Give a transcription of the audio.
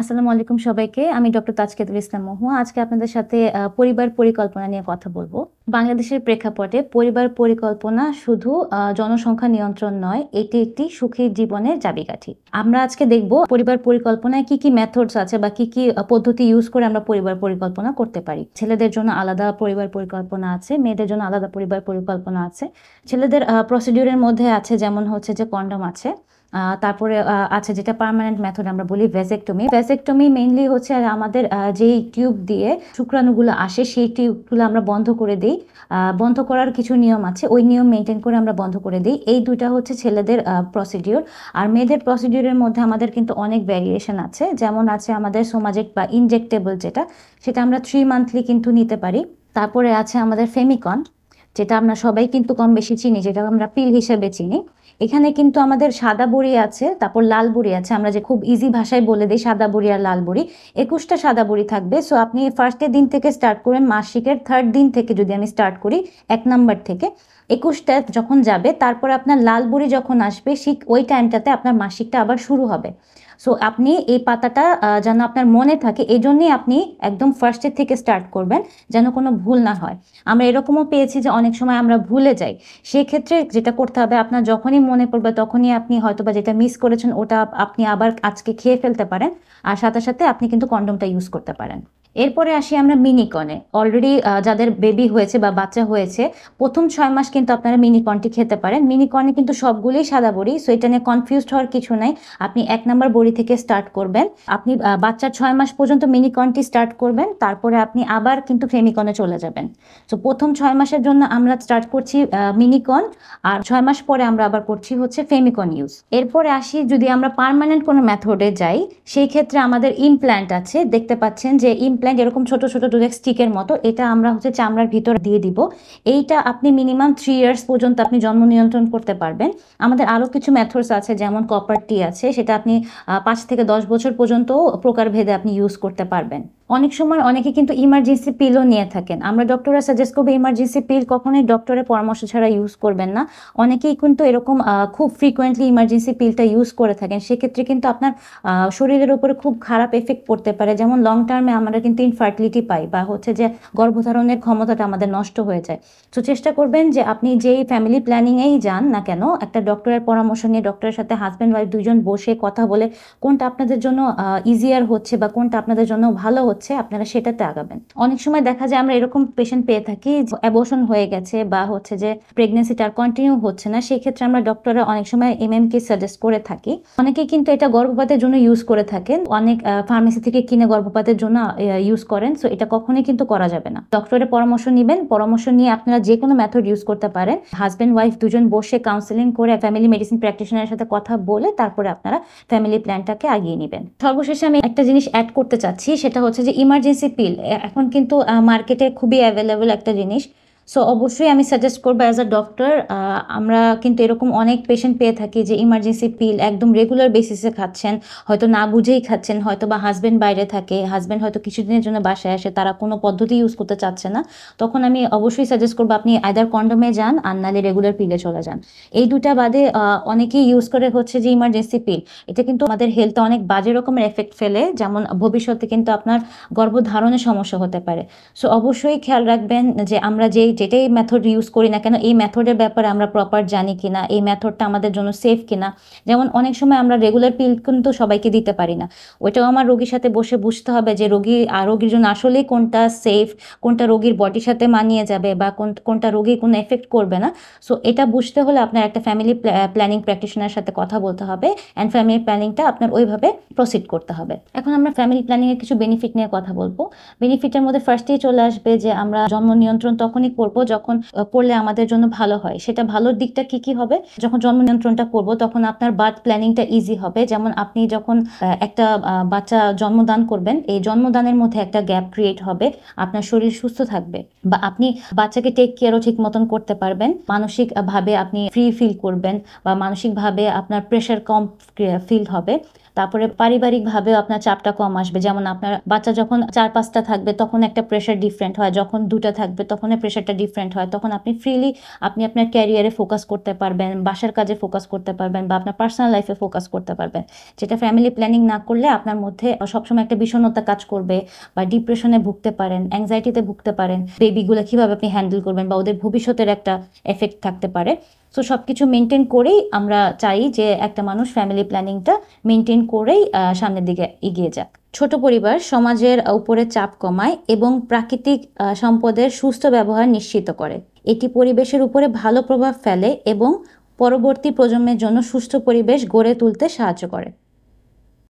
আসসালামু আলাইকুম সবাইকে। আমি ডক্টর তাজকিয়াতুল ইসলাম মহুয়া। আজকে আপনাদের সাথে পরিবার পরিকল্পনা নিয়ে কথা বলবো। বাংলাদেশের প্রেক্ষাপটে পরিবার পরিকল্পনা শুধু জনসংখ্যা নিয়ন্ত্রণ নয়, এটি একটি সুখী জীবনের চাবিকাঠি। আমরা আজকে দেখব পরিবার পরিকল্পনায় কি, কি মেথডস আছে বা কি, কি পদ্ধতি ইউজ করে আমরা পরিবার পরিকল্পনা করতে পারি। ছেলেদের জন্য আলাদা পরিবার পরিকল্পনা আছে, মেয়েদের জন্য আলাদা পরিবার পরিকল্পনা আছে। ছেলেদের প্রসিডিউরের মধ্যে আছে যেমন হচ্ছে যে কন্ডম আছে। তারপরে আছে যেটা পার্মানেন্ট মেথড আমরা বলি ভ্যাসেক্টমি। ভ্যাসেক্টমি মেইনলি হচ্ছে আমাদের যেই টিউব দিয়ে শুক্রাণুগুলো আসে সেই টিউবগুলো আমরা বন্ধ করে দিই। বন্ধ করার কিছু নিয়ম আছে, ওই নিয়ম মেনটেন করে আমরা বন্ধ করে দিই। এই দুইটা হচ্ছে ছেলেদের প্রসিডিউর। আর মেয়েদের প্রসিডিউরের মধ্যে আমাদের কিন্তু অনেক ভ্যারিয়েশন আছে, যেমন আছে আমাদের সোমাজেক্ট বা ইনজেক্টেবল সেটা আমরা 3 মান্থলি কিন্তু নিতে পারি। তারপরে আছে আমাদের ফেমিকন, যেটা আমরা সবাই কিন্তু কম বেশি চিনি, যেটা আমরা পিল হিসেবে চিনি। এখানে কিন্তু আমাদের সাদা বড়ি আছে, তারপর লাল বড়ি আছে। আমরা যে খুব ইজি ভাষায় বলে দিই সাদা বড়ি আর লাল বড়ি। 21টা সাদা বড়ি থাকবে। সো আপনি ফার্স্টের দিন থেকে স্টার্ট করেন, মাসিকের 3rd দিন থেকে যদি আমি স্টার্ট করি 1 নাম্বার থেকে 21টা যখন যাবে, তারপর আপনার লাল বড়ি যখন আসবে ঠিক ওই টাইমটাতে আপনার মাসিকটা আবার শুরু হবে। সো আপনি এই পাতাটা যেন আপনার মনে থাকে, এই জন্যই আপনি একদম ফার্স্টের থেকে স্টার্ট করবেন, যেন কোনো ভুল না হয়। আমরা এরকমও পেয়েছি যে অনেক সময় আমরা ভুলে যাই। সেক্ষেত্রে যেটা করতে হবে, আপনার যখনই মনে পড়বে তখনই আপনি হয়তোবা যেটা মিস করেছেন ওটা আপনি আবার আজকে খেয়ে ফেলতে পারেন। আর সাথে সাথে আপনি কিন্তু কন্ডমটা ইউজ করতে পারেন। এরপরে আসি আমরা মিনিকনে। অলরেডি যাদের বেবি হয়েছে বা বাচ্চা হয়েছে, প্রথম 6 মাস কিন্তু আপনারা মিনিকনটি খেতে পারেন। মিনিকনে কিন্তু সবগুলোই সাদা বড়ি, সো এটা নিয়ে কনফিউজড হওয়ার কিছু নাই। আপনি 1 নাম্বার বড়ি থেকে স্টার্ট করবেন। আপনি বাচ্চার 6 মাস পর্যন্ত মিনিকনটি স্টার্ট করবেন, তারপরে আপনি আবার কিন্তু ফেমিকনে চলে যাবেন। সো প্রথম 6 মাসের জন্য আমরা স্টার্ট করছি মিনিকন, আর 6 মাস পরে আমরা আবার করছি হচ্ছে ফেমিকন ইউজ। এরপরে আসি যদি আমরা পার্মানেন্ট কোনো মেথডে যাই, সেই ক্ষেত্রে আমাদের ইমপ্ল্যান্ট আছে। দেখতে পাচ্ছেন যে ইমপ্ল্যান্ট এরকম ছোট ছোট স্টিকের মতো, এটা আমরা হচ্ছে চামড়ার ভিতর দিয়ে দিব। এইটা আপনি মিনিমাম 3 ইয়ার্স পর্যন্ত আপনি জন্ম নিয়ন্ত্রণ করতে পারবেন। আমাদের আরও কিছু মেথডস আছে, যেমন কপার টি আছে, সেটা আপনি 5 থেকে 10 বছর পর্যন্ত প্রকারভেদে আপনি ইউজ করতে পারবেন। অনেক সময় অনেকে কিন্তু ইমার্জেন্সি পিলও নিয়ে থাকেন। আমরা ডক্টররা সাজেস্ট করবো ইমার্জেন্সি পিল কখনোই ডক্টরের পরামর্শ ছাড়া ইউজ করবেন না। অনেকেই কিন্তু এরকম খুব ফ্রিকোয়েন্টলি ইমার্জেন্সি পিলটা ইউজ করে থাকেন। সেক্ষেত্রে কিন্তু আপনার শরীরের উপরে খুব খারাপ এফেক্ট পড়তে পারে। যেমন লং টার্মে আমরা কিন্তু ইনফার্টিলিটি পাই, বা হচ্ছে যে গর্ভধারণের ক্ষমতাটা আমাদের নষ্ট হয়ে যায়। তো চেষ্টা করবেন যে আপনি যেই ফ্যামিলি প্ল্যানিংয়েই যান না কেন, একটা ডক্টরের পরামর্শ নিয়ে, ডক্টরের সাথে হাজব্যান্ড ওয়াইফ দুজন বসে কথা বলে কোনটা আপনাদের জন্য ইজিয়ার হচ্ছে বা কোনটা আপনাদের জন্য ভালো হচ্ছে আপনারা সেটাতে আগাবেন। অনেক সময় দেখা যায় আমরা এরকম পেশেন্ট পেয়ে থাকি, অ্যাবর্শন হয়ে গেছে বা হচ্ছে যে প্রেগনেন্সিটা আর কন্টিনিউ হচ্ছে না। সেই ক্ষেত্রে আমরা ডক্টররা অনেক সময় এমএমকে সাজেস্ট করে থাকি। অনেকেই কিন্তু এটা গর্ভপাতের জন্য ইউজ করে থাকেন, অনেক ফার্মেসি থেকে কিনে গর্ভপাতের জন্য ইউজ করেন। সো এটা কখনোই কিন্তু করা যাবে না। ডক্টরের পরামর্শ নেবেন, পরামর্শ নিয়ে আপনারা যে কোনো মেথড ইউজ করতে পারেন। হাজব্যান্ড ওয়াইফ দুজন বসে কাউন্সেলিং করে ফ্যামিলি মেডিসিন প্র্যাকটিশনারের সাথে কথা বলে তারপরে আপনারা ফ্যামিলি প্ল্যানটাকে আগিয়ে নেবেন। সর্বশেষে আমি একটা জিনিস অ্যাড করতে চাচ্ছি, সেটা হচ্ছে যে ইমার্জেন্সি পিল এখন কিন্তু মার্কেটে খুবই অ্যাভেলেবল একটা জিনিস। সো অবশ্যই আমি সাজেস্ট করবো অ্যাজ আ ডক্টর, আমরা কিন্তু এরকম অনেক পেশেন্ট পেয়ে থাকি যে ইমার্জেন্সি পিল একদম রেগুলার বেসিসে খাচ্ছেন, হয়তো না বুঝেই খাচ্ছেন, হয়তো বা হাজব্যান্ড বাইরে থাকে, হাজব্যান্ড হয়তো কিছুদিনের জন্য বাসায় আসে, তারা কোনো পদ্ধতি ইউজ করতে চাচ্ছে না। তখন আমি অবশ্যই সাজেস্ট করবো আপনি আইদার কন্ডমে যান আর নালে রেগুলার পিলে চলে যান। এই দুটা বাদে অনেকেই ইউজ করে হচ্ছে যে ইমার্জেন্সি পিল। এটা কিন্তু আমাদের হেলথে অনেক বাজে রকমের এফেক্ট ফেলে, যেমন ভবিষ্যতে কিন্তু আপনার গর্ভধারণের সমস্যা হতে পারে। সো অবশ্যই খেয়াল রাখবেন যে আমরা যেটাই মেথড ইউজ করি না কেন, এই মেথডের ব্যাপারে আমরা প্রপার জানি কিনা, এই মেথডটা আমাদের জন্য সেফ কিনা। যেমন অনেক সময় আমরা রেগুলার পিল কিন্তু সবাইকে দিতে পারি না। ওইটাও আমার রোগীর সাথে বসে বুঝতে হবে যে রোগীর জন্য আসলেই কোনটা সেফ, কোনটা রোগীর বডির সাথে মানিয়ে যাবে বা কোনটা রোগীর কোনো এফেক্ট করবে না। সো এটা বুঝতে হলে আপনার একটা ফ্যামিলি প্ল্যানিং প্র্যাকটিশনারের সাথে কথা বলতে হবে, অ্যান্ড ফ্যামিলি প্ল্যানিংটা আপনার ওইভাবে প্রসিড করতে হবে। এখন আমরা ফ্যামিলি প্ল্যানিংয়ের কিছু বেনিফিট নিয়ে কথা বলবো। বেনিফিটের মধ্যে ফার্স্টেই চলে আসবে যে আমরা জন্ম নিয়ন্ত্রণ তখনই করবো যখন করলে আমাদের জন্য ভালো হয়। সেটা ভালোর দিকটা কি কি হবে? যখন জন্ম নিয়ন্ত্রণটা করবো তখন আপনার বার্থ প্ল্যানিংটা ইজি হবে। যেমন আপনি যখন একটা বাচ্চা জন্মদান করবেন, এই জন্মদানের মধ্যে একটা গ্যাপ ক্রিয়েট হবে, আপনার শরীর সুস্থ থাকবে, বা আপনি বাচ্চাকে টেক কেয়ারও ঠিক মতন করতে পারবেন। মানসিকভাবে আপনি ফ্রি ফিল করবেন, বা মানসিকভাবে আপনার প্রেশার কম ফিল হবে। তারপরে পারিবারিকভাবেও আপনার চাপটা কম আসবে। যেমন আপনার বাচ্চা যখন ৪-৫টা থাকবে তখন একটা প্রেশার ডিফারেন্ট হয়। যখন ২টা থাকবে তখন প্রেশারটা ডিফারেন্ট হয়। তখন আপনি ফ্রিলি আপনি আপনার ক্যারিয়ারে ফোকাস করতে পারবেন, বাসার কাজে ফোকাস করতে পারবেন বা আপনার পার্সোনাল লাইফে ফোকাস করতে পারবেন। যেটা ফ্যামিলি প্ল্যানিং না করলে আপনার মধ্যে সবসময় একটা বিষণ্ণতা কাজ করবে বা ডিপ্রেশনে ভুগতে পারেন, অ্যাংজাইটিতে ভুগতে পারেন। বেবিগুলো কিভাবে আপনি হ্যান্ডেল করবেন বা ওদের ভবিষ্যতের একটা এফেক্ট থাকতে পারে। সো সবকিছু মেনটেন করেই আমরা চাই যে একটা মানুষ ফ্যামিলি প্ল্যানিংটা মেনটেন করেই সামনের দিকে এগিয়ে যাক। ছোট পরিবার সমাজের উপরে চাপ কমায় এবং প্রাকৃতিক সম্পদের সুস্থ ব্যবহার নিশ্চিত করে। এটি পরিবেশের উপরে ভালো প্রভাব ফেলে এবং পরবর্তী প্রজন্মের জন্য সুস্থ পরিবেশ গড়ে তুলতে সাহায্য করে।